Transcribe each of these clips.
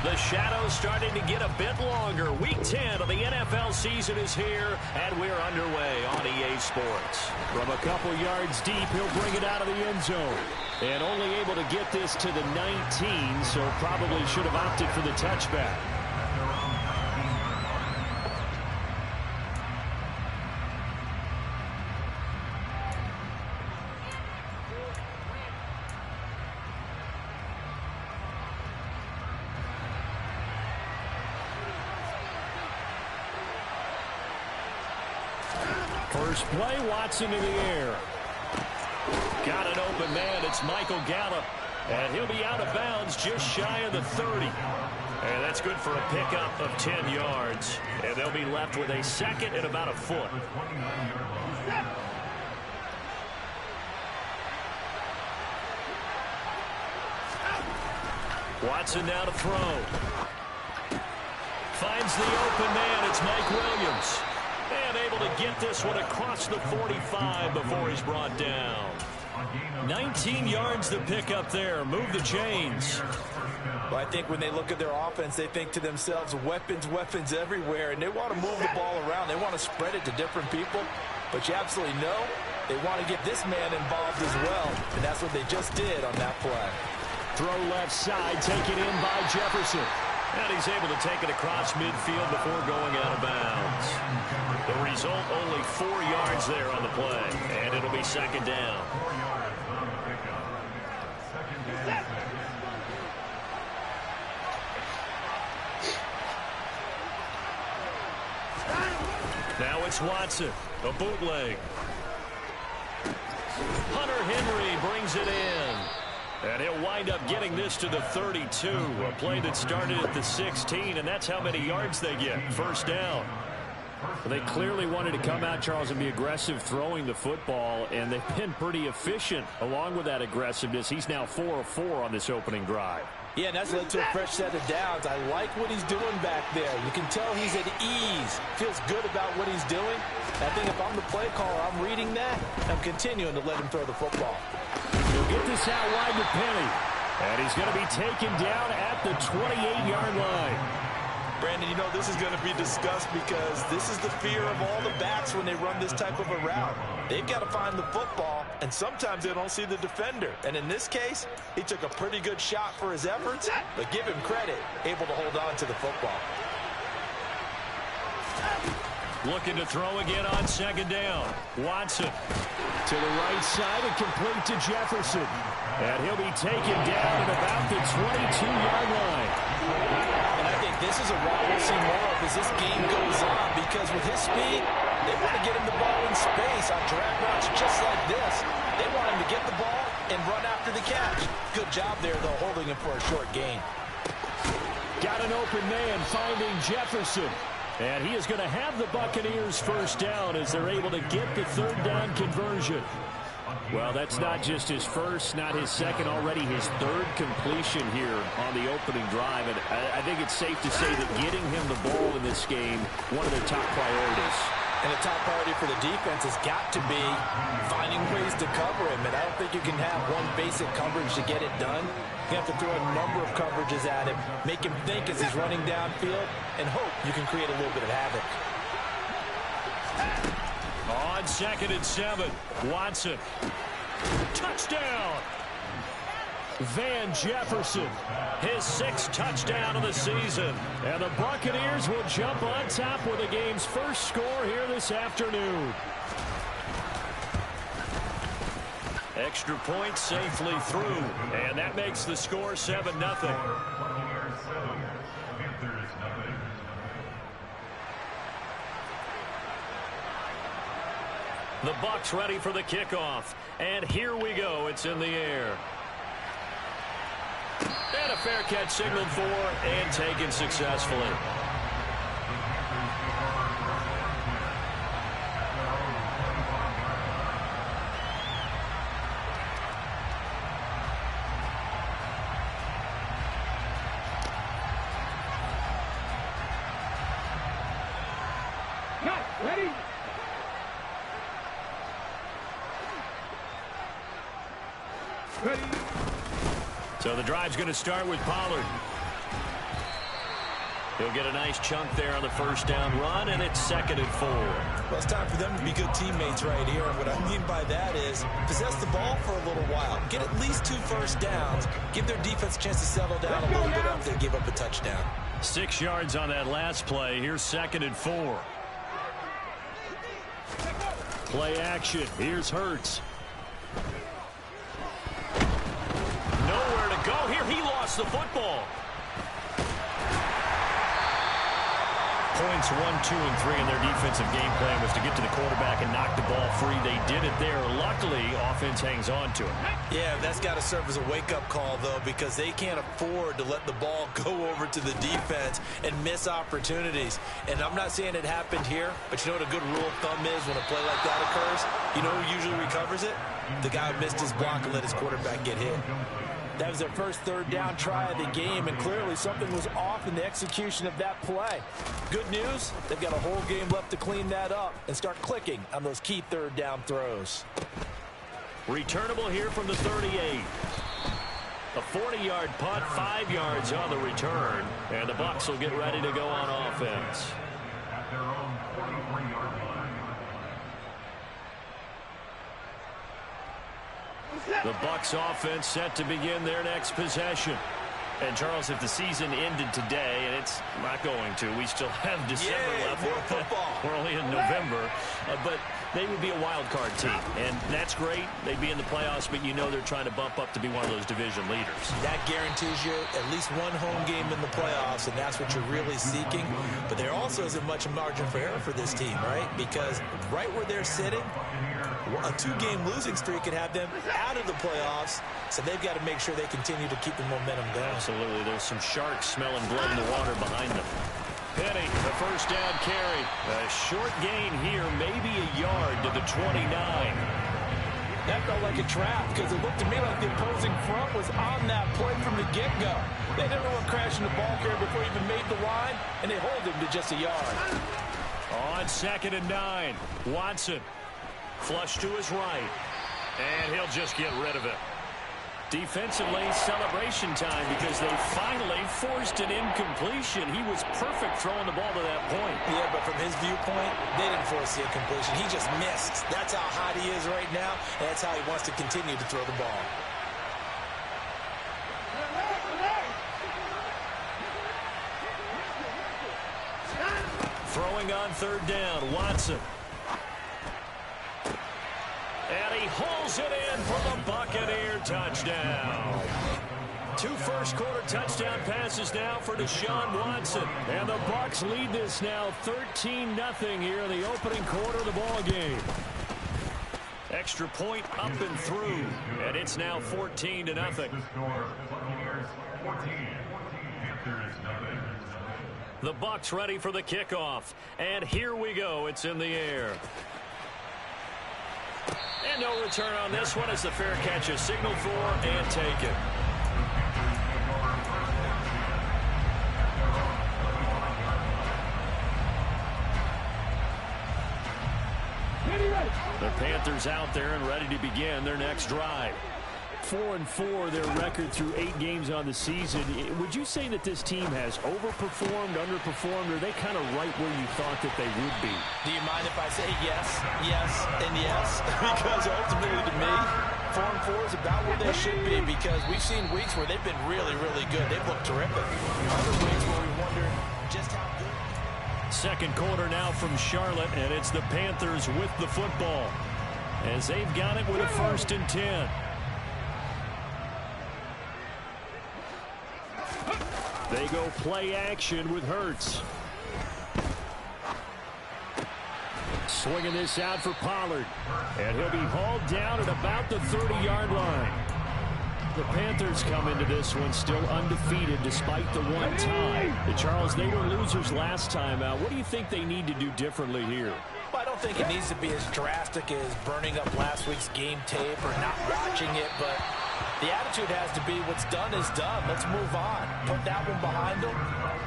The shadow's starting to get a bit longer. Week 10 of the NFL season is here, and we're underway on EA Sports. From a couple yards deep, he'll bring it out of the end zone. And only able to get this to the 19, so probably should have opted for the touchback. First play, Watson in the air. Got an open man. It's Michael Gallup. And he'll be out of bounds just shy of the 30. And that's good for a pickup of 10 yards. And they'll be left with a second and about a foot. Watson now to throw. Finds the open man. It's Mike Williams. And able to get this one across the 45 before he's brought down. 19 yards to pick up there. Move the chains. Well, I think when they look at their offense, they think to themselves, weapons, weapons everywhere. And they want to move the ball around. They want to spread it to different people. But you absolutely know they want to get this man involved as well. And that's what they just did on that play. Throw left side, taken in by Jefferson. And he's able to take it across midfield before going out of bounds. The result, only 4 yards there on the play. And it'll be second down. Now it's Watson, a bootleg. Hunter Henry brings it in. And he'll wind up getting this to the 32. A play that started at the 16, and that's how many yards they get. First down. Well, they clearly wanted to come out, Charles, and be aggressive throwing the football, and they've been pretty efficient along with that aggressiveness. He's now 4 of 4 on this opening drive. Yeah, and that's led to a fresh set of downs. I like what he's doing back there. You can tell he's at ease. Feels good about what he's doing. I think if I'm the play caller, I'm reading that. I'm continuing to let him throw the football. He'll get this out wide to Penny. And he's going to be taken down at the 28-yard line. Brandon, you know, this is going to be discussed because this is the fear of all the backs when they run this type of a route. They've got to find the football, and sometimes they don't see the defender. And in this case, he took a pretty good shot for his efforts, but give him credit, able to hold on to the football. Looking to throw again on second down. Watson to the right side and complete to Jefferson. And he'll be taken down at about the 22-yard line. And I think this is a route we'll see more of as this game goes on, because with his speed, they want to get him the ball in space on drag routes just like this. They want him to get the ball and run after the catch. Good job there, though, holding him for a short gain. Got an open man finding Jefferson. And he is going to have the Buccaneers first down as they're able to get the third down conversion. Well, that's not just his first, not his second, already his third completion here on the opening drive. And I think it's safe to say that getting him the ball in this game, one of their top priorities. And a top priority for the defense has got to be finding ways to cover him. And I don't think you can have one basic coverage to get it done. You have to throw a number of coverages at him, make him think as he's running downfield, and hope you can create a little bit of havoc. On 2nd and 7, Watson. Touchdown! Van Jefferson, his 6th touchdown of the season. And the Buccaneers will jump on top with the game's first score here this afternoon. Extra point safely through, and that makes the score 7-0. The Bucs ready for the kickoff, and here we go. It's in the air. And a fair catch signaled for and taken successfully. Ready? So the drive's going to start with Pollard. He'll get a nice chunk there on the first down run, and it's 2nd and 4. Well, it's time for them to be good teammates right here. And what I mean by that is possess the ball for a little while. Get at least 2 first downs. Give their defense a chance to settle down a little bit after they give up a touchdown. 6 yards on that last play. Here's 2nd and 4. Play action. Here's Hurts. Nowhere to go here. He lost the football. Points 1, 2, and 3 in their defensive game plan was to get to the quarterback and knock the ball free. They did it there. Luckily, offense hangs on to it. Yeah, that's got to serve as a wake-up call, though, because they can't afford to let the ball go over to the defense and miss opportunities. And I'm not saying it happened here, but you know what a good rule of thumb is when a play like that occurs? You know who usually recovers it? The guy who missed his block and let his quarterback get hit. That was their first 3rd down try of the game, and clearly something was off in the execution of that play. Good news, they've got a whole game left to clean that up and start clicking on those key 3rd down throws. Returnable here from the 38. A 40-yard punt, 5 yards on the return, and the Bucs will get ready to go on offense. At their own 43-yard line. The Bucs offense set to begin their next possession. And, Charles, if the season ended today, and it's not going to, we still have December left. More football. We're only in November. But they would be a wild card team, and that's great. They'd be in the playoffs, but you know they're trying to bump up to be one of those division leaders. That guarantees you at least one home game in the playoffs, and that's what you're really seeking. But there also isn't much margin for error for this team, right? Because right where they're sitting, a 2-game losing streak could have them out of the playoffs, so they've got to make sure they continue to keep the momentum going. Absolutely. There's some sharks smelling blood in the water behind them. Penny, the first down carry. A short gain here, maybe a yard to the 29. That felt like a trap because it looked to me like the opposing front was on that play from the get-go. They didn't want crashing the ball carrier before he even made the line, and they hold him to just a yard. On 2nd and 9, Watson. Flush to his right, and he'll just get rid of it. Defensively, celebration time because they finally forced an incompletion. He was perfect throwing the ball to that point. Yeah, but from his viewpoint, they didn't force the incompletion. He just missed. That's how hot he is right now, and that's how he wants to continue to throw the ball. Throwing on 3rd down, Watson. And he hauls it in for the Buccaneer touchdown. 2 first-quarter touchdown passes now for Deshaun Watson. And the Bucs lead this now 13-0 here in the opening quarter of the ball game. Extra point up and through, and it's now 14-0. The Bucs ready for the kickoff, and here we go. It's in the air. And no return on this one as the fair catch is signaled for and taken. The Panthers out there and ready to begin their next drive. 4-4 their record through 8 games on the season. Would you say that this team has overperformed, underperformed, or are they kind of right where you thought that they would be? Do you mind if I say yes, yes, and yes? Because ultimately to me, 4-4 is about where they should be because we've seen weeks where they've been really, really good. They've looked terrific. Other weeks where we wondered just how good. Second quarter now from Charlotte, and it's the Panthers with the football as they've got it with a 1st and 10. They go play action with Hurts. Swinging this out for Pollard. And he'll be hauled down at about the 30-yard line. The Panthers come into this one still undefeated despite the 1 tie. Charles, they were losers last time out. What do you think they need to do differently here? Well, I don't think it needs to be as drastic as burning up last week's game tape or not watching it, but the attitude has to be what's done is done. Let's move on. Put that one behind them,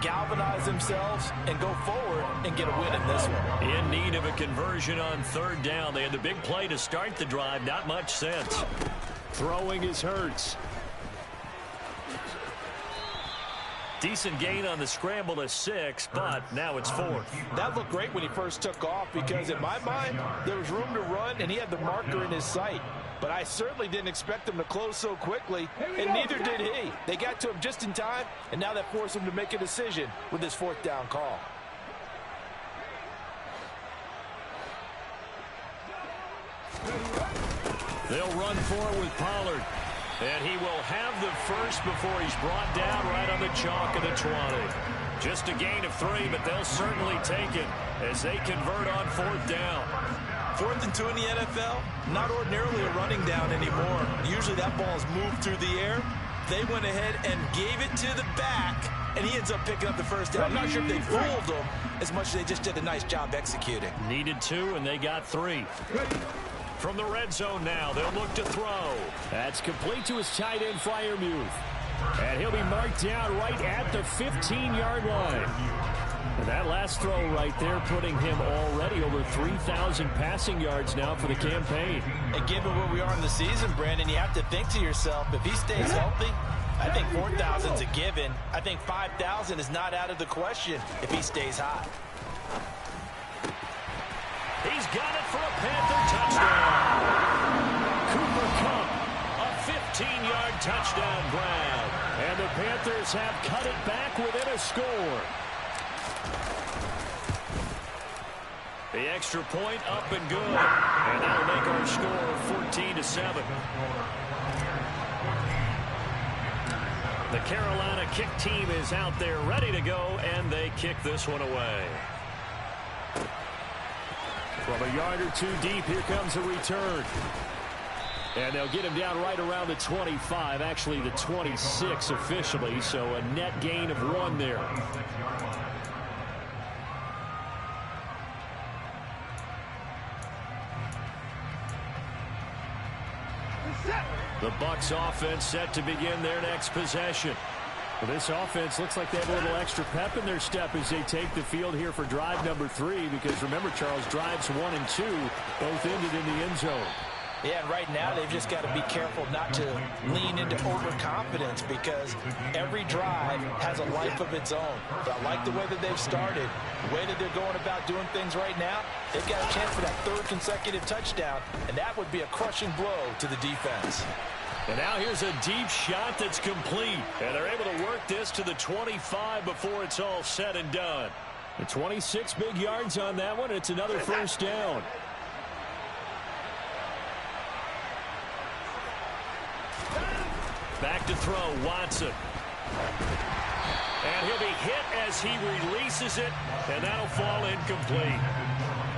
galvanize themselves, and go forward and get a win in this one. In need of a conversion on 3rd down. They had the big play to start the drive. Not much sense. Throwing is Hurts. Decent gain on the scramble to 6, but now it's 4th. That looked great when he first took off because in my mind, there was room to run and he had the marker in his sight. But I certainly didn't expect him to close so quickly, and neither did he. They got to him just in time, and now that forced him to make a decision with his 4th down call. They'll run forward with Pollard. And he will have the first before he's brought down right on the chalk of the 20. Just a gain of 3, but they'll certainly take it as they convert on 4th down. 4th and 2 in the NFL, not ordinarily a running down anymore. Usually that ball is moved through the air. They went ahead and gave it to the back, and he ends up picking up the first down. I'm not sure if they fooled him as much as they just did a nice job executing. Needed 2, and they got 3. From the red zone now, they'll look to throw. That's complete to his tight end, Freiermuth. And he'll be marked down right at the 15-yard line. And that last throw right there putting him already over 3,000 passing yards now for the campaign. And given where we are in the season, Brandon, you have to think to yourself, if he stays healthy, I think 4,000's a given. I think 5,000 is not out of the question if he stays hot. He's got it for a Panther touchdown. Cooper Kupp, a 15-yard touchdown grab. And the Panthers have cut it back within a score. The extra point up and good. And that'll make our score 14-7. The Carolina kick team is out there ready to go, and they kick this one away. From a yard or 2 deep, here comes a return. And they'll get him down right around the 25, actually the 26 officially, so a net gain of 1 there. The Bucs offense set to begin their next possession. Well, this offense looks like they have a little extra pep in their step as they take the field here for drive number 3, because remember, Charles, drives 1 and 2 both ended in the end zone. Yeah, and right now they've just got to be careful not to lean into overconfidence because every drive has a life of its own. But I like the way that they've started, the way that they're going about doing things right now. They've got a chance for that 3rd consecutive touchdown, and that would be a crushing blow to the defense. And now here's a deep shot that's complete. And they're able to work this to the 25 before it's all said and done. The 26 big yards on that one. It's another first down. Back to throw, Watson. And he'll be hit as he releases it, and that'll fall incomplete.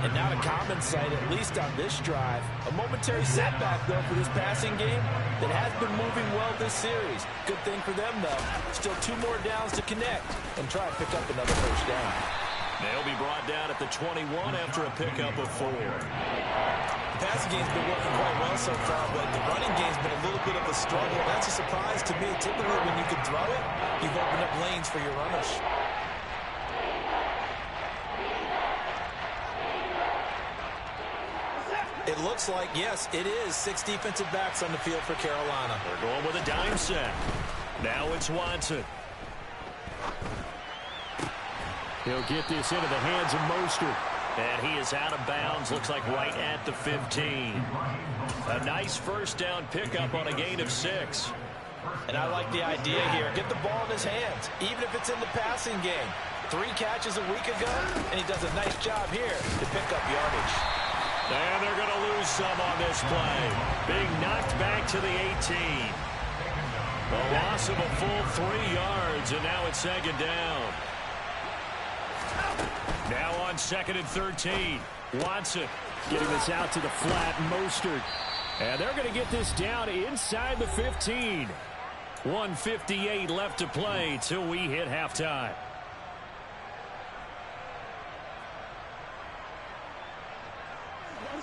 And not a common sight, at least on this drive. A momentary setback, though, for this passing game that has been moving well this series. Good thing for them, though. Still 2 more downs to connect and try and pick up another first down. They'll be brought down at the 21 after a pickup of 4. The passing game's been working quite well so far, but the running game's been a little bit of a struggle. That's a surprise to me. Typically, when you can throw it, you've opened up lanes for your runners. It looks like, yes, it is 6 defensive backs on the field for Carolina. They're going with a dime set. Now it's Watson. He'll get this into the hands of Mostert. And he is out of bounds, looks like right at the 15. A nice first down pickup on a gain of 6. And I like the idea here. Get the ball in his hands, even if it's in the passing game. 3 catches a week ago, and he does a nice job here to pick up yardage. And they're going to lose some on this play. Being knocked back to the 18. A loss of a full 3 yards, and now it's 2nd down. Now on 2nd and 13. Watson getting this out to the flat. Mostert. And they're going to get this down inside the 15. 1:58 left to play till we hit halftime.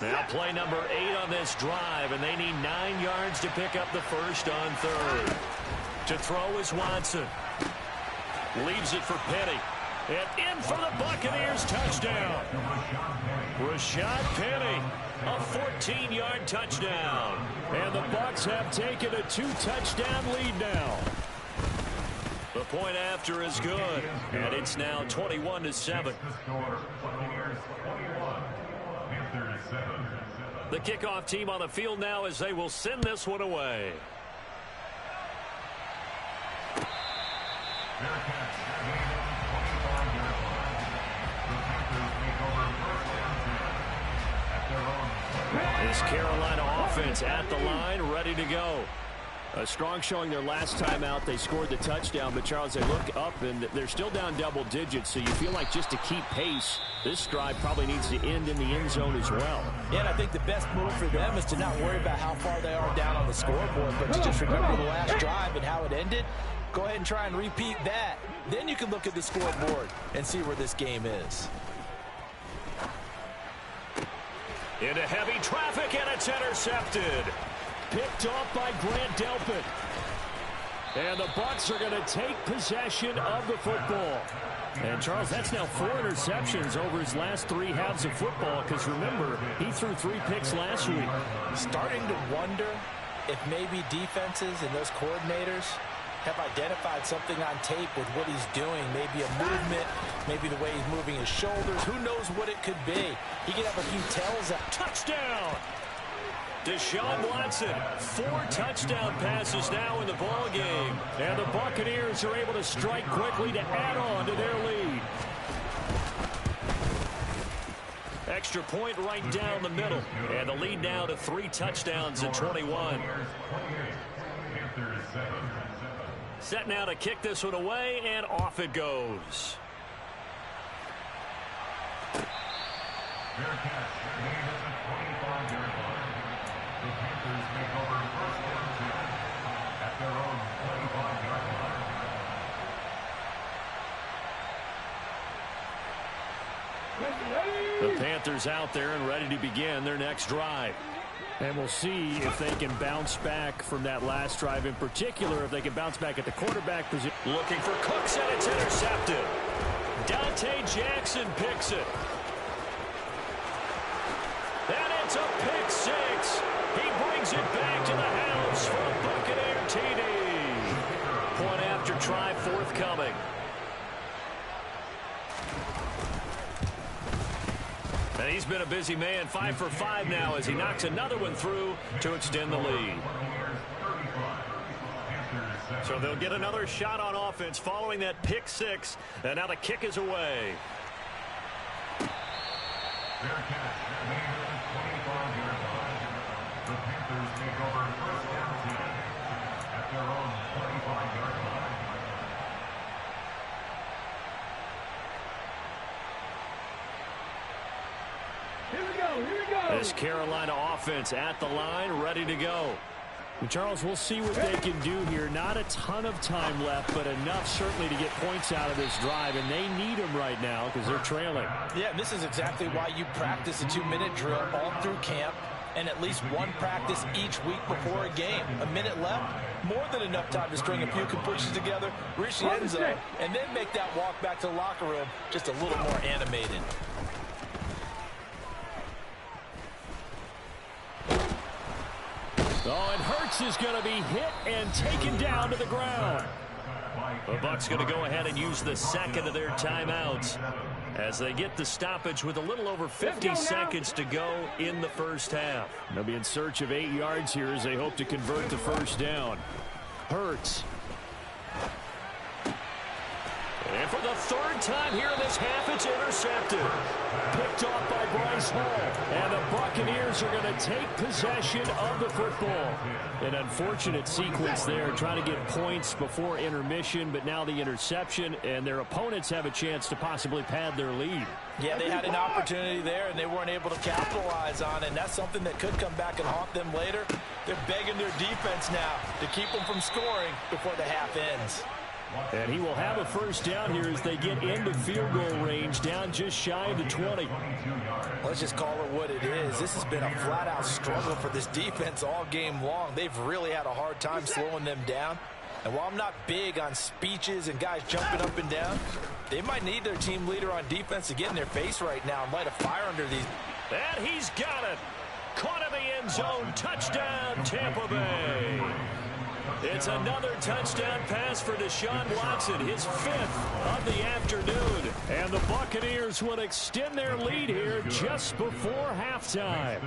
Now play number 8 on this drive, and they need 9 yards to pick up the first on 3rd. To throw is Watson. Leaves it for Penny. And in for the Buccaneers touchdown. Rashad Penny, a 14-yard touchdown. And the Bucs have taken a 2-touchdown lead now. The point after is good, and it's now 21-7. The kickoff team on the field now as they will send this one away. This Carolina offense at the line, ready to go. A strong showing their last time out. They scored the touchdown, but Charles, they look up and they're still down double digits, so you feel like just to keep pace, this drive probably needs to end in the end zone as well. Yeah, and I think the best move for them is to not worry about how far they are down on the scoreboard, but to just remember the last drive and how it ended. Go ahead and try and repeat that. Then you can look at the scoreboard and see where this game is. Into heavy traffic, and it's intercepted. Picked off by Grant Delpit. And the Bucs are going to take possession of the football. And, Charles, that's now 4 interceptions over his last 3 halves of football, because, remember, he threw 3 picks last week. Starting to wonder if maybe defenses and those coordinators have identified something on tape with what he's doing. Maybe a movement, maybe the way he's moving his shoulders. Who knows what it could be? He could have a few tells out. Touchdown! Deshaun Watson, 4 touchdown passes now in the ball game. And the Buccaneers are able to strike quickly to add on to their lead. Extra point right down the middle. And the lead now to 3 touchdowns at 21. Set now to kick this one away, and off it goes. The Panthers out there and ready to begin their next drive. And we'll see if they can bounce back from that last drive, in particular, if they can bounce back at the quarterback position. Looking for Cooks, and it's intercepted. Dante Jackson picks it. And it's a pick 6. He brings it back to the house for a Buccaneer TD. Point after try forthcoming. And he's been a busy man, 5 for 5 now as he knocks another one through to extend the lead. So they'll get another shot on offense following that pick 6, and now the kick is away. The Panthers take over first down 10 at their own 25-yard line. This Carolina offense at the line, ready to go. And Charles, we'll see what they can do here. Not a ton of time left, but enough certainly to get points out of this drive, and they need them right now because they're trailing. Yeah, and this is exactly why you practice a 2-minute drill all through camp, and at least one practice each week before a game. A minute left, more than enough time to string a few completions together, reach the end zone, and then make that walk back to the locker room just a little more animated. Oh, and Hurts is going to be hit and taken down to the ground. The Bucs going to go ahead and use the second of their timeouts as they get the stoppage with a little over 50 seconds to go in the first half. They'll be in search of 8 yards here as they hope to convert the first down. Hurts. And for the 3rd time here in this half, it's intercepted. Picked off by Bryce Hall. And the Buccaneers are going to take possession of the football. An unfortunate sequence there, trying to get points before intermission, but now the interception, and their opponents have a chance to possibly pad their lead. Yeah, they had an opportunity there, and they weren't able to capitalize on it, and that's something that could come back and haunt them later. They're begging their defense now to keep them from scoring before the half ends. And he will have a first down here as they get into field goal range, down just shy of the 20. Let's just call it what it is. This has been a flat-out struggle for this defense all game long. They've really had a hard time slowing them down. And while I'm not big on speeches and guys jumping up and down, they might need their team leader on defense to get in their face right now and light a fire under these. And he's got it. Caught in the end zone. Touchdown, Tampa Bay. It's another touchdown pass for Deshaun Watson, his 5th of the afternoon. And the Buccaneers will extend their lead here just before halftime.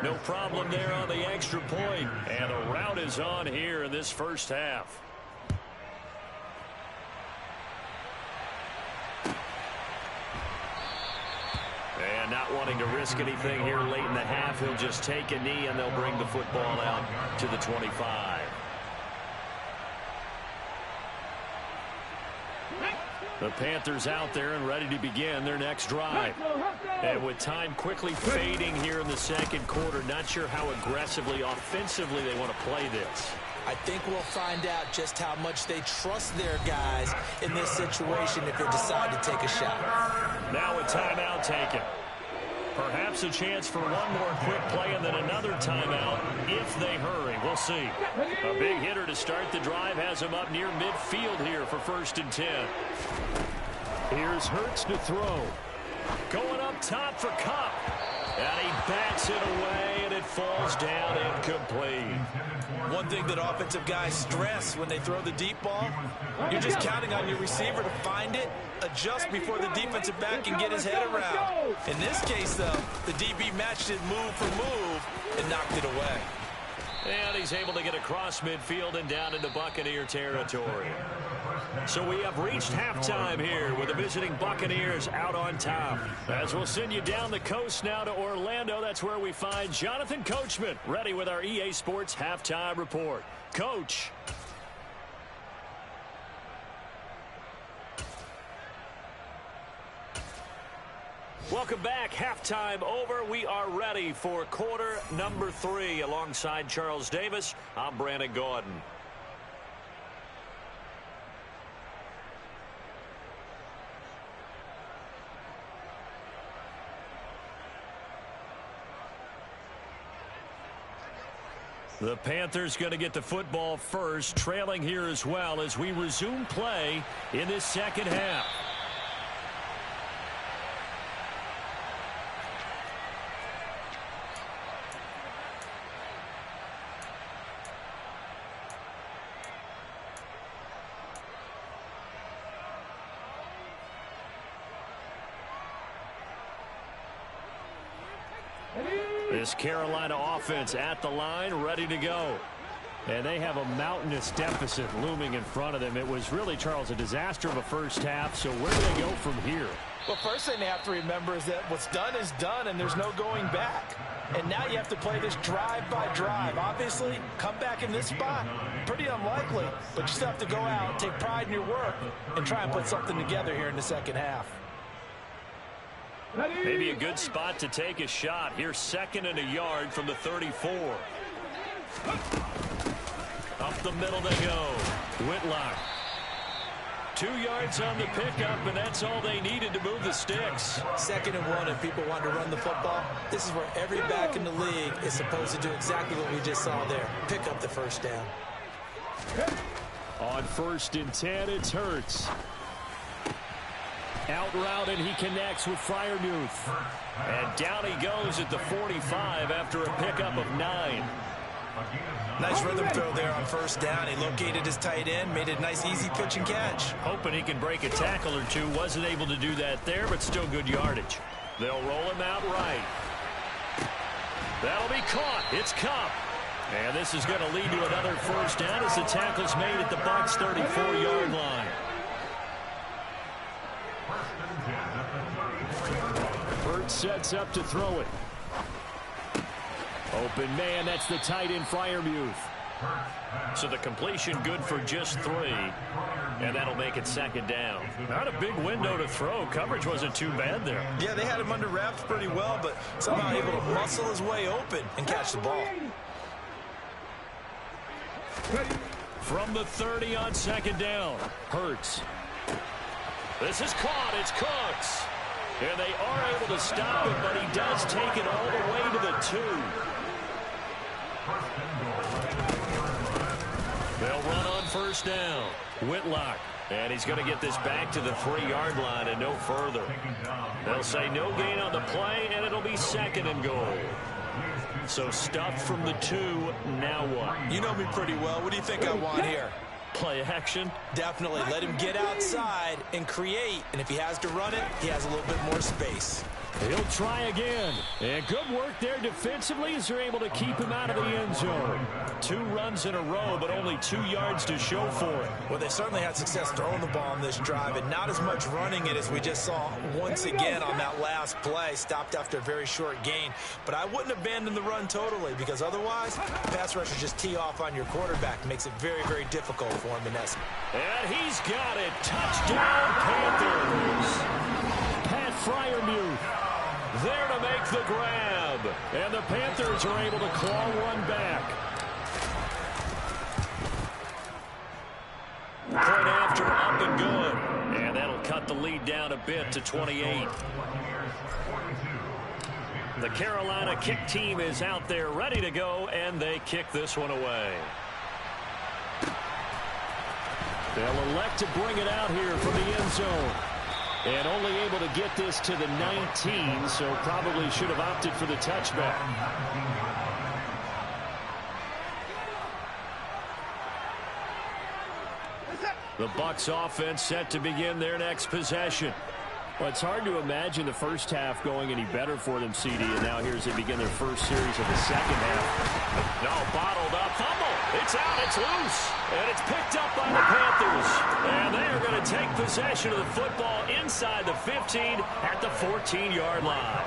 No problem there on the extra point. And the rout is on here in this first half. And not wanting to risk anything here late in the half, he'll just take a knee and they'll bring the football out to the 25. The Panthers out there and ready to begin their next drive. And with time quickly fading here in the second quarter, not sure how aggressively, offensively they want to play this. I think we'll find out just how much they trust their guys in this situation if they decide to take a shot. Now a timeout taken. Perhaps a chance for one more quick play and then another timeout if they hurry. We'll see. A big hitter to start the drive has him up near midfield here for 1st and 10. Here's Hurts to throw. Going up top for Kupp. And he bats it away, and it falls down incomplete. One thing that offensive guys stress when they throw the deep ball, you're just counting on your receiver to find it, adjust before the defensive back can get his head around. In this case, though, the DB matched it move for move and knocked it away. And he's able to get across midfield and down into Buccaneer territory. So we have reached halftime here with the visiting Buccaneers out on top. As we'll send you down the coast now to Orlando, that's where we find Jonathan Coachman ready with our EA Sports Halftime Report. Coach. Welcome back. Halftime over. We are ready for quarter number 3. Alongside Charles Davis, I'm Brandon Gordon. The Panthers going to get the football first, trailing here as well as we resume play in this second half. This Carolina offense at the line, ready to go. And they have a mountainous deficit looming in front of them. It was really, Charles, a disaster of a first half. So where do they go from here? Well, first thing they have to remember is that what's done is done, and there's no going back. And now you have to play this drive by drive. Obviously, come back in this spot, pretty unlikely. But you still have to go out, take pride in your work, and try and put something together here in the second half. Maybe a good spot to take a shot. Here's 2nd and a yard from the 34. Up the middle they go. Whitlock. 2 yards on the pickup, and that's all they needed to move the sticks. 2nd and 1, and people want to run the football. This is where every back in the league is supposed to do exactly what we just saw there. Pick up the first down. On 1st and 10, it's Hurts. Out route, and he connects with Freiermuth. And down he goes at the 45 after a pickup of 9. Nice rhythm throw there on 1st down. He located his tight end, made a nice easy pitch and catch. Hoping he can break a tackle or two. Wasn't able to do that there, but still good yardage. They'll roll him out right. That'll be caught. It's Kupp. And this is going to lead to another 1st down as the tackle's made at the Bucs' 34-yard line. Hurts sets up to throw it. Open man, that's the tight end Freiermuth. So the completion good for just 3. And that'll make it 2nd down. Not a big window to throw. Coverage wasn't too bad there. Yeah, they had him under wraps pretty well, but somehow able to muscle his way open and catch the ball. From the 30 on 2nd down. Hurts. This is caught. It's Cooks. And they are able to stop him, but he does take it all the way to the 2. They'll run on 1st down. Whitlock. And he's going to get this back to the 3-yard line and no further. They'll say no gain on the play, and it'll be 2nd and goal. So stuffed from the 2. Now what? You know me pretty well. What do you think I want here? Play action? Definitely. Let him get outside and create. And if he has to run it, he has a little bit more space. He'll try again. And good work there defensively as they're able to keep him out of the end zone. 2 runs in a row, but only 2 yards to show for it. Well, they certainly had success throwing the ball on this drive, and not as much running it as we just saw once again on that last play. Stopped after a very short gain. But I wouldn't abandon the run totally, because otherwise, pass rushers just tee off on your quarterback. Makes it very, very difficult for him in essence. And he's got it. Touchdown, Panthers. Pat Freiermuth there to make the grab. And the Panthers are able to claw one back. Point after, up and good. And that'll cut the lead down a bit to 28. The Carolina kick team is out there ready to go, and they kick this one away. They'll elect to bring it out here from the end zone. And only able to get this to the 19, so probably should have opted for the touchback. The Bucs offense set to begin their next possession. Well, it's hard to imagine the first half going any better for them, CD, and now here's they begin their first series of the second half. No, bottled up, fumble. It's out, it's loose, and it's picked up by the Panthers. And they are going to take possession of the football inside the 15 at the 14-yard line.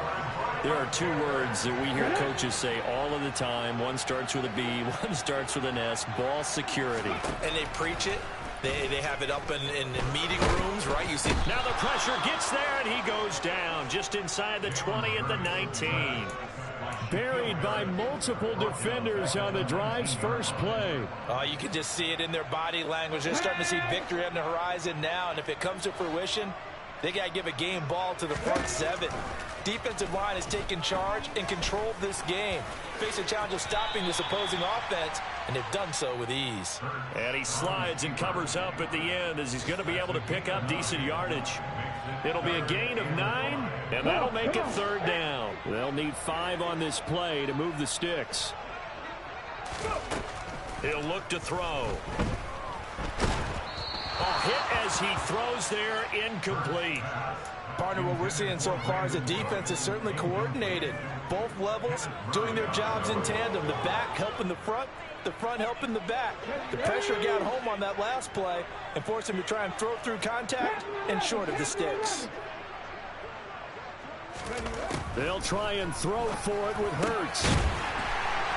There are 2 words that we hear coaches say all of the time. One starts with a B, one starts with an S, ball security. And they preach it. They have it up in meeting rooms, right? You see. Now the pressure gets there, and he goes down just inside the 20 at the 19. Buried by multiple defenders on the drive's first play. You can just see it in their body language. They're starting to see victory on the horizon now, and if it comes to fruition, they got to give a game ball to the front 7. Defensive line has taken charge and controlled this game. Face a challenge of stopping this opposing offense, and they've done so with ease. And he slides and covers up at the end as he's going to be able to pick up decent yardage. It'll be a gain of 9, and that'll make it 3rd down. They'll need 5 on this play to move the sticks. He'll look to throw. A hit as he throws there, incomplete. Partner, what we're seeing so far is the defense is certainly coordinated. Both levels doing their jobs in tandem. The back helping the front helping the back. The pressure got home on that last play and forced him to try and throw through contact and short of the sticks. They'll try and throw for it with Hurts.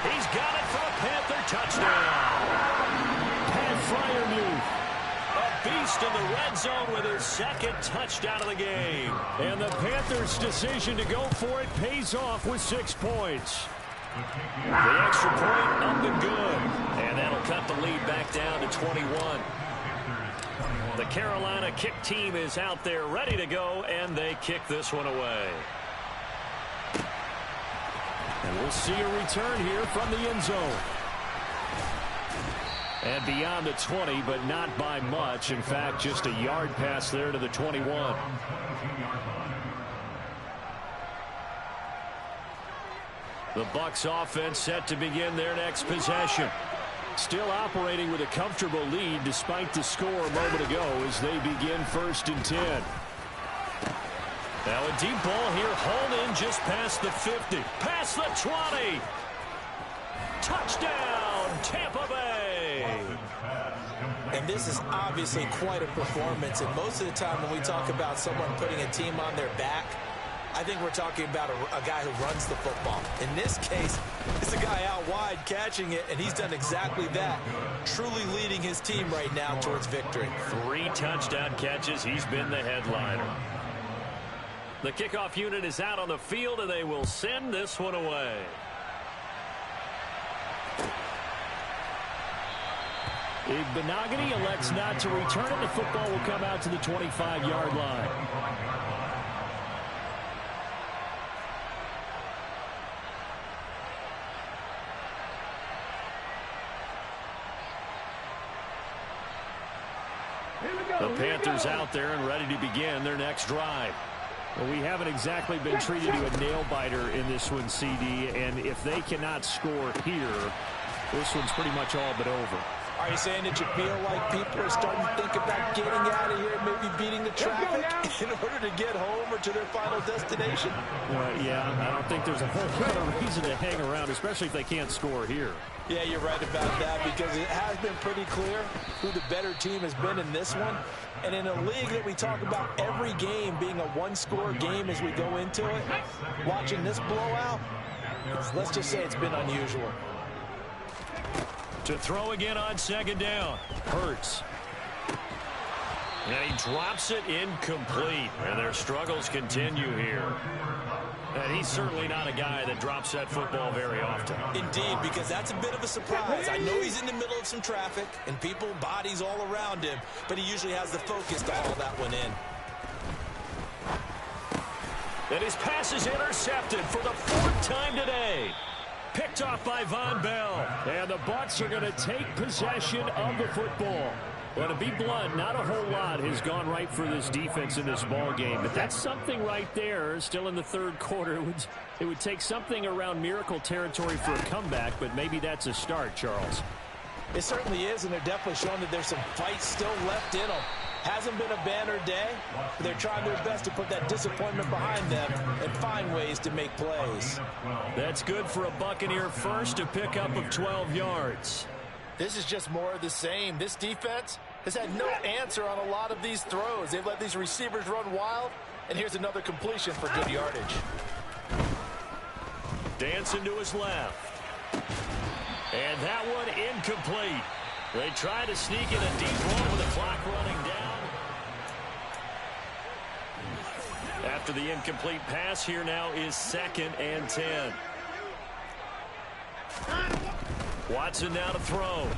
He's got it for a Panther touchdown. Pat Freiermuth, a beast in the red zone with his 2nd touchdown of the game. And the Panthers' decision to go for it pays off with 6 points. The extra point up and good. And that'll cut the lead back down to 21. The Carolina kick team is out there ready to go, and they kick this one away. And we'll see a return here from the end zone. And beyond the 20, but not by much. In fact, just a yard pass there to the 21. The Bucs offense set to begin their next possession. Still operating with a comfortable lead despite the score a moment ago as they begin 1st and 10. Now a deep ball here, hauled in just past the 50. Past the 20. Touchdown, Tampa Bay. And this is obviously quite a performance. And most of the time when we talk about someone putting a team on their back, I think we're talking about a guy who runs the football. In this case, it's a guy out wide catching it, and he's done exactly that, truly leading his team right now towards victory. 3 touchdown catches. He's been the headliner. The kickoff unit is out on the field, and they will send this one away. Benogany elects not to return it. The football will come out to the 25-yard line. The Panthers out there and ready to begin their next drive. Well, we haven't exactly been treated to a nail-biter in this one, CD, and if they cannot score here, this one's pretty much all but over. Are you saying that you feel like people are starting to think about getting out of here, maybe beating the traffic in order to get home or to their final destination? Yeah, I don't think there's a whole lot of reason to hang around, especially if they can't score here. Yeah, you're right about that, because it has been pretty clear who the better team has been in this one. And in a league that we talk about every game being a one-score game as we go into it, watching this blowout, let's just say it's been unusual. To throw again on second down. Hurts. And he drops it incomplete. And their struggles continue here. And he's certainly not a guy that drops that football very often. Indeed, because that's a bit of a surprise. I know he's in the middle of some traffic and people, bodies all around him, but he usually has the focus to haul that one in. And his pass is intercepted for the 4th time today. Picked off by Von Bell. And the Bucs are going to take possession of the football. Well, to be blunt, not a whole lot has gone right for this defense in this ball game, but that's something right there. Still in the 3rd quarter, it would take something around miracle territory for a comeback, but maybe that's a start, Charles. It certainly is, and they're definitely showing that there's some fight still left in them. Hasn't been a banner day, but they're trying their best to put that disappointment behind them and find ways to make plays. That's good for a Buccaneer first, a pickup of 12 yards. This is just more of the same. This defense has had no answer on a lot of these throws. They've let these receivers run wild, and here's another completion for good yardage. Dancing to his left. And that one incomplete. They try to sneak in a deep one with the clock running down. After the incomplete pass, here now is 2nd and 10. Watson now to throw.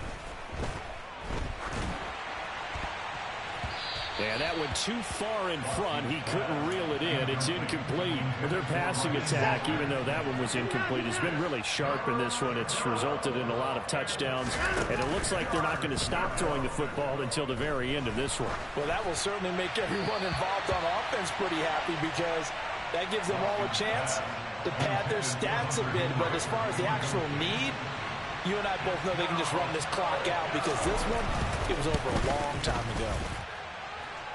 And that went too far in front. He couldn't reel it in. It's incomplete. Their passing attack, even though that one was incomplete, has been really sharp in this one. It's resulted in a lot of touchdowns, and it looks like they're not going to stop throwing the football until the very end of this one. Well, that will certainly make everyone involved on offense pretty happy, because that gives them all a chance to pad their stats a bit. But as far as the actual need, you and I both know they can just run this clock out, because this one, it was over a long time ago.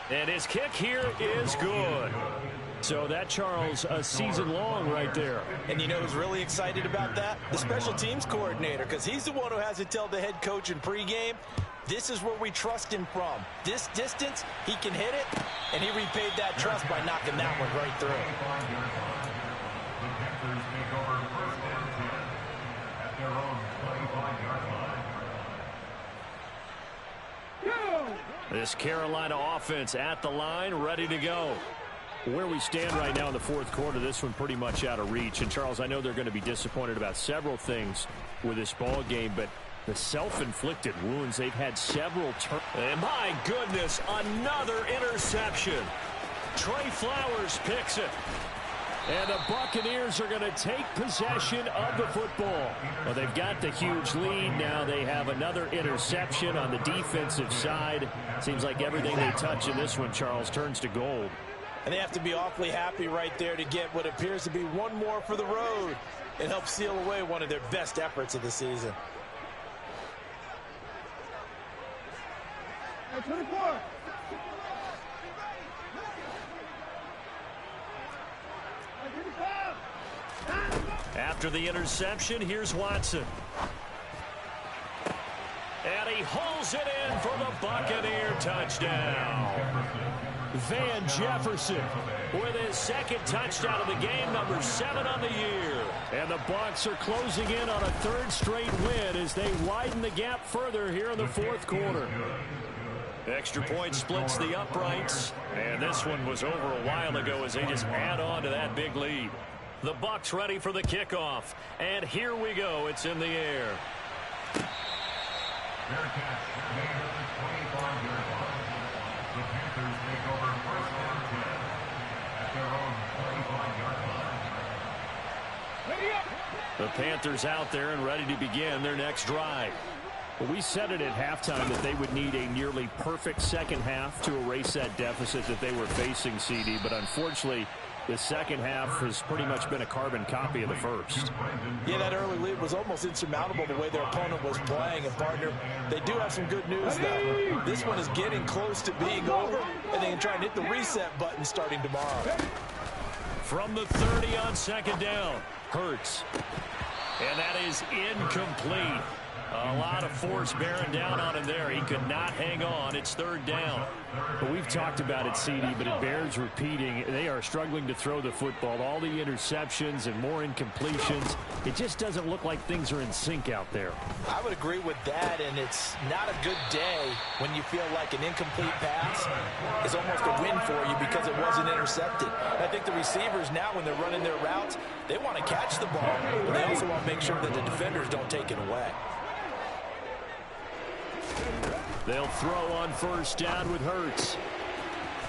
And his kick here is good. So that, Charles, a season long right there. And you know who's really excited about that? The special teams coordinator, because he's the one who has to tell the head coach in pregame, this is where we trust him from. This distance, he can hit it, and he repaid that trust by knocking that one right through. The Panthers take over 1st and 10 at their own 25-yard line. This Carolina offense at the line, ready to go. Where we stand right now in the 4th quarter, this one pretty much out of reach. And, Charles, I know they're going to be disappointed about several things with this ball game, but the self-inflicted wounds, they've had several turns. And, my goodness, another interception. Trey Flowers picks it. And the Buccaneers are going to take possession of the football. Well, they've got the huge lead. Now they have another interception on the defensive side. Seems like everything they touch in this one, Charles, turns to gold. And they have to be awfully happy right there to get what appears to be one more for the road and help seal away one of their best efforts of the season. After the interception, here's Watson. And he hauls it in for the Buccaneer touchdown. Van Jefferson with his 2nd touchdown of the game, number 7 on the year. And the Bucs are closing in on a 3rd straight win as they widen the gap further here in the 4th quarter. Extra point splits the uprights. And this one was over a while ago as they just add on to that big lead. The Bucs ready for the kickoff. And here we go. It's in the air. Bearcats made at the 25-yard line. The Panthers take over 1st and 10 at their own 25-yard line. The Panthers out there and ready to begin their next drive. Well, we said it at halftime that they would need a nearly perfect second half to erase that deficit that they were facing, CD. But unfortunately, The second half has pretty much been a carbon copy of the first. Yeah, that early lead was almost insurmountable the way their opponent was playing. And, partner, they do have some good news, though. This one is getting close to being over, and they can try and hit the reset button starting tomorrow. From the 30 on second down, Hurts. And that is incomplete. A lot of force bearing down on him there. He could not hang on. It's third down. But we've talked about it, CD, but it bears repeating. They are struggling to throw the football. All the interceptions and more incompletions. It just doesn't look like things are in sync out there. I would agree with that, and it's not a good day when you feel like an incomplete pass is almost a win for you because it wasn't intercepted. I think the receivers now, when they're running their routes, they want to catch the ball, but they also want to make sure that the defenders don't take it away. They'll throw on first down with Hurts.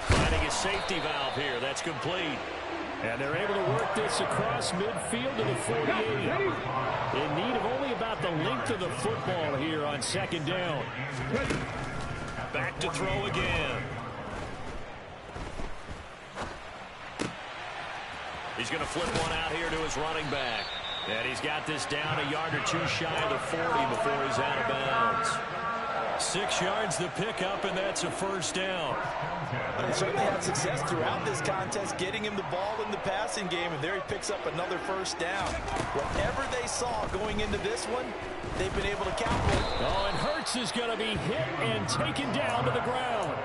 Finding a safety valve here. That's complete. And they're able to work this across midfield to the 48. In need of only about the length of the football here on second down. Back to throw again. He's going to flip one out here to his running back. And he's got this down a yard or two shy of the 40 before he's out of bounds. 6 yards the pickup, and that's a first down. They certainly had success throughout this contest, getting him the ball in the passing game, and there he picks up another first down. Whatever they saw going into this one, they've been able to capitalize. Oh, and Hurts is going to be hit and taken down to the ground.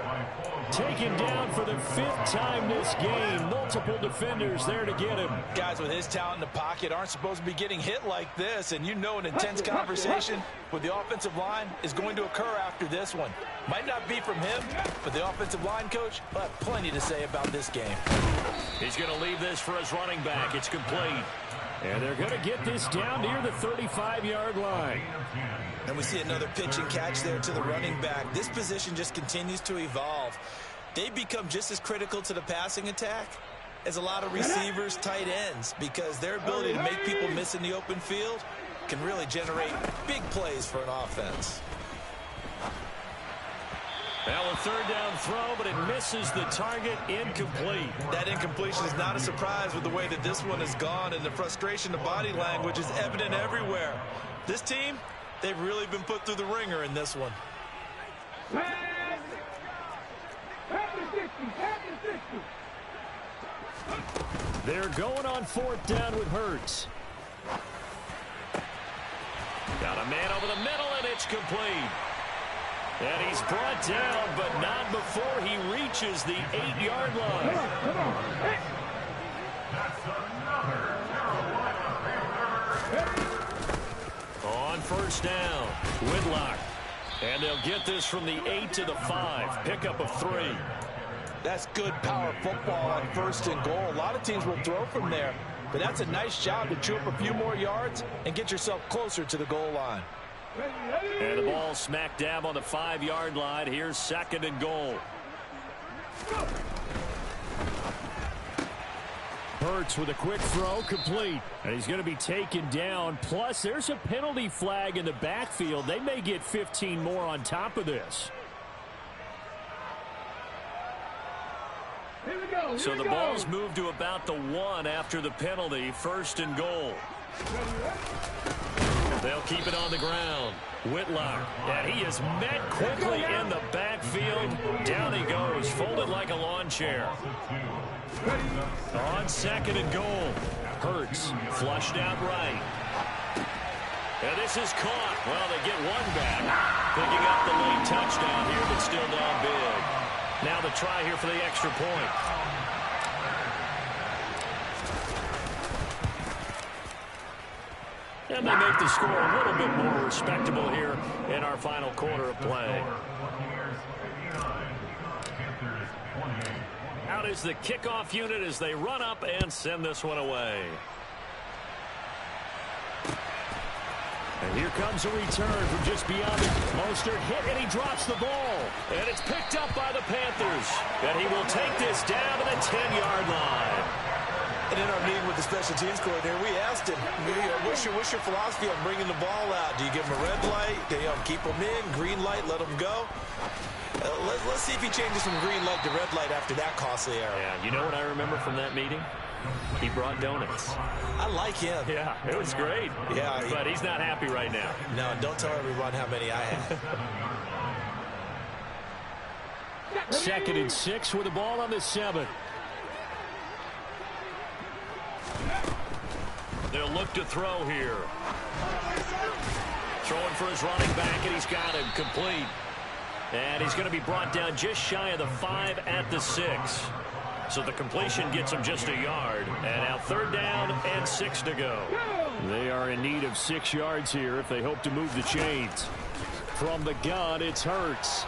Taken down for the 5th time this game. Multiple defenders there to get him. Guys with his talent in the pocket aren't supposed to be getting hit like this, and you know an intense conversation with the offensive line is going to occur after this one. Might not be from him, but the offensive line coach will have plenty to say about this game. He's going to leave this for his running back. It's complete. And they're going to get this down near the 35-yard line. And we see another pitch and catch there to the running back. This position just continues to evolve. They become just as critical to the passing attack as a lot of receivers, tight ends, because their ability to make people miss in the open field can really generate big plays for an offense. Well, a third down throw, but it misses the target. Incomplete. That incompletion is not a surprise with the way that this one has gone, and the frustration, the body language is evident everywhere. This team, they've really been put through the ringer in this one. They're going on fourth down with Hurts. Got a man over the middle, and it's complete. And he's brought down, but not before he reaches the 8-yard line. On first down, Whitlock. And they'll get this from the 8 to the 5. Pickup of 3. That's good power football on first and goal. A lot of teams will throw from there, but that's a nice job to chew up a few more yards and get yourself closer to the goal line. And the ball smack dab on the 5-yard line. Here's second and goal. Hurts with a quick throw, complete. And he's going to be taken down. Plus, there's a penalty flag in the backfield. They may get 15 more on top of this. So the ball's moved to about the 1 after the penalty. First and goal. They'll keep it on the ground. Whitlock, and he is met quickly in the backfield. Down he goes, folded like a lawn chair. On second and goal. Hurts, flushed out right. And this is caught. Well, they get one back. Picking up the late touchdown here, but still down big. Now the try here for the extra point. And they make the score a little bit more respectable here in our final quarter of play. Out is the kickoff unit as they run up and send this one away. And here comes a return from just beyond it. Mostert hit, and he drops the ball. And it's picked up by the Panthers. And he will take this down to the 10-yard line. And in our meeting with the special teams coordinator, we asked him, what's your philosophy on bringing the ball out? Do you give him a red light? Do you keep him in? Green light, let him go? Let's see if he changes from green light to red light after that costly error. Yeah, you know what I remember from that meeting? He brought donuts. I like him. Yeah, it was great. Yeah, but he's not happy right now. No, don't tell everyone how many I had. 2nd and 6 with the ball on the 7. They'll look to throw here. Throwing for his running back, and he's got him complete. And he's going to be brought down just shy of the 5 at the 6. So the completion gets him just a yard. And now 3rd down and 6 to go. They are in need of 6 yards here if they hope to move the chains. From the gun, it's Hurts.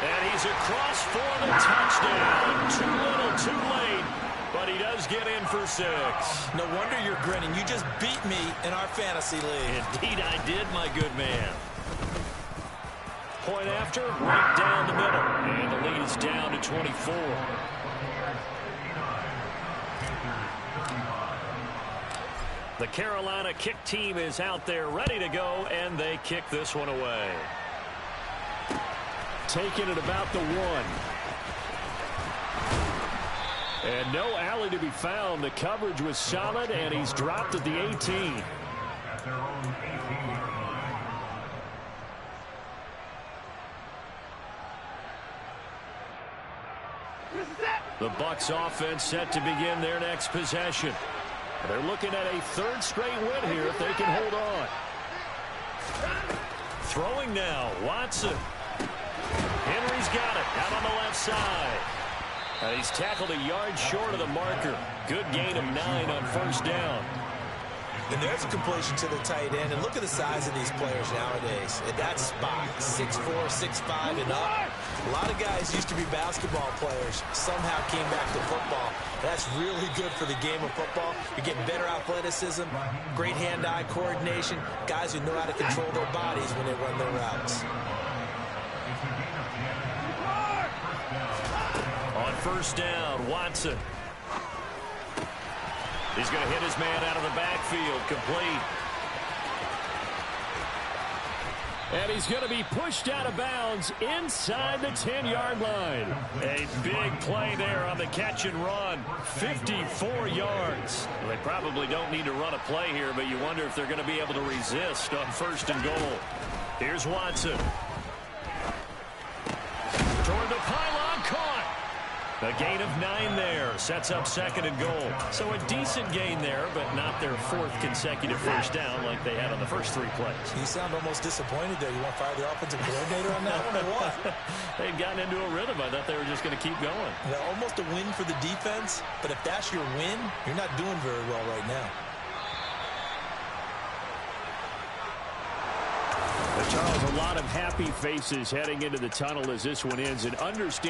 And he's across for the touchdown. Too little, too late. But he does get in for 6. No wonder you're grinning. You just beat me in our fantasy league. Indeed I did, my good man. Point after, right down the middle. And the lead is down to 24. The Carolina kick team is out there ready to go, and they kick this one away. Taking it about the 1. And no alley to be found. The coverage was solid, and he's dropped at the 18. The Bucs offense set to begin their next possession. They're looking at a 3rd straight win here if they can hold on. Throwing now, Watson. Henry's got it out on the left side. And he's tackled a yard short of the marker. Good gain of 9 on 1st down. And there's a completion to the tight end. And look at the size of these players nowadays. At that spot, 6'4", 6'5", and up. A lot of guys used to be basketball players. Somehow came back to football. That's really good for the game of football. You're getting better athleticism, great hand-eye coordination, guys who know how to control their bodies when they run their routes. On 1st down, Watson. He's going to hit his man out of the backfield, complete. And he's going to be pushed out of bounds inside the 10-yard line. A big play there on the catch and run. 54 yards. Well, they probably don't need to run a play here, but you wonder if they're going to be able to resist on 1st and goal. Here's Watson. Toward the pylon, caught. A gain of 9 there. Sets up 2nd and goal. So a decent gain there, but not their 4th consecutive 1st down like they had on the first 3 plays. You sound almost disappointed there. You want to fire the offensive coordinator on that one or what? They'd gotten into a rhythm. I thought they were just going to keep going. Well, almost a win for the defense, but if that's your win, you're not doing very well right now. But Charles, a lot of happy faces heading into the tunnel as this one ends, and understand